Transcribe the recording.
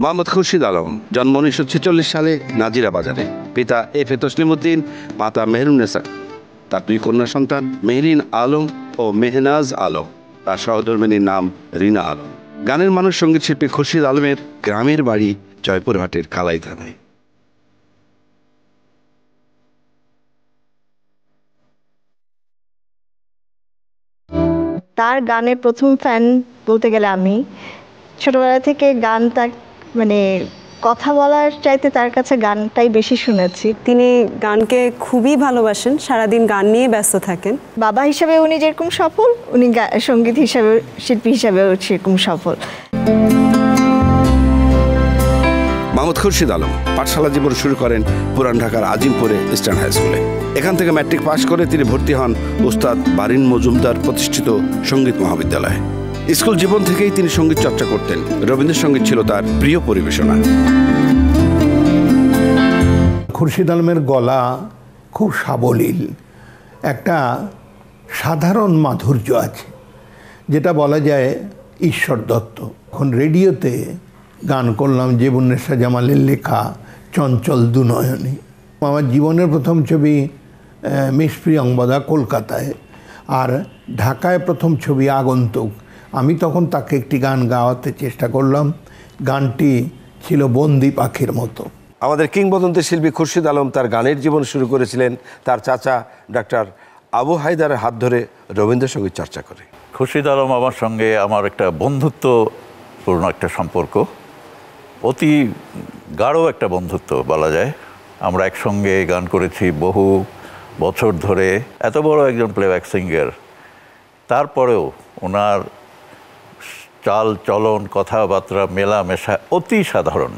মোহাম্মদ খুরশিদ আলম, জন্ম 1946 সালে নাজিরা বাজারে। পিতা এফ এ তসলিম উদ্দিন, মাতা মেহরুন্নেসা। তার দুই কন্যা সন্তান মেহরিন আলম ও মেহনাজ আলম। তার সহধর্মিনীর নাম রিনা আলম। গানের মানুষ সঙ্গীত শিল্পী খুরশিদ আলমের গ্রামের বাড়ি জয়পুরহাটের কালাই থানায়। তার গানের প্রথম ফ্যান বলতে গেলে আমি। ছোটবেলা থেকে গান তার মানে কথা বলার চাইতে তার কাছে গানটাই বেশি শুনেছি। তিনি গানকে খুবই ভালোবাসেন, সারাদিন গান নিয়ে ব্যস্ত থাকেন। বাবা হিসাবে উনি যেরকম সফল, উনি সঙ্গীত হিসাবে, শিল্পী হিসাবেও সেরকম সফল। মোহাম্মদ খুরশিদ আলম পাঠশালা জীবন শুরু করেন পুরান ঢাকার আজিমপুরে ইস্টার্ন হাই স্কুলে। এখান থেকে ম্যাট্রিক পাশ করে তিনি ভর্তি হন উস্তাদ বারিন মজুমদার প্রতিষ্ঠিত সঙ্গীত মহাবিদ্যালয়ে। স্কুল জীবন থেকেই তিনি সঙ্গীত চর্চা করতেন। রবীন্দ্রসঙ্গীত ছিল তার প্রিয় পরিবেশনা। খুরশিদ আলমের গলা খুব সাবলীল, একটা সাধারণ মাধুর্য আছে, যেটা বলা যায় ঈশ্বর দত্ত। এখন রেডিওতে গান করলাম জেবুন্নেসা জামালের লেখা চঞ্চল দুনয়নী। আমার জীবনের প্রথম ছবি মিস প্রিয়ংবদা কলকাতায়, আর ঢাকায় প্রথম ছবি আগন্তুক। আমি তখন তাকে একটি গান গাওয়াতে চেষ্টা করলাম। গানটি ছিল বন্দি পাখির মতো। আমাদের কিংবদন্তি শিল্পী খুরশিদ আলম তার গানের জীবন শুরু করেছিলেন তার চাচা ডাক্তার আবু হায়দারের হাত ধরে রবীন্দ্রসঙ্গীত চর্চা করে। খুরশিদ আলম আমার সঙ্গে আমার একটা বন্ধুত্বপূর্ণ একটা সম্পর্ক, অতি গাঢ় একটা বন্ধুত্ব বলা যায়। আমরা একসঙ্গে গান করেছি বহু বছর ধরে। এত বড় একজন প্লেব্যাক সিঙ্গার, তারপরেও ওনার চাল চলন কথাবার্তা মেলামেশা অতি সাধারণ।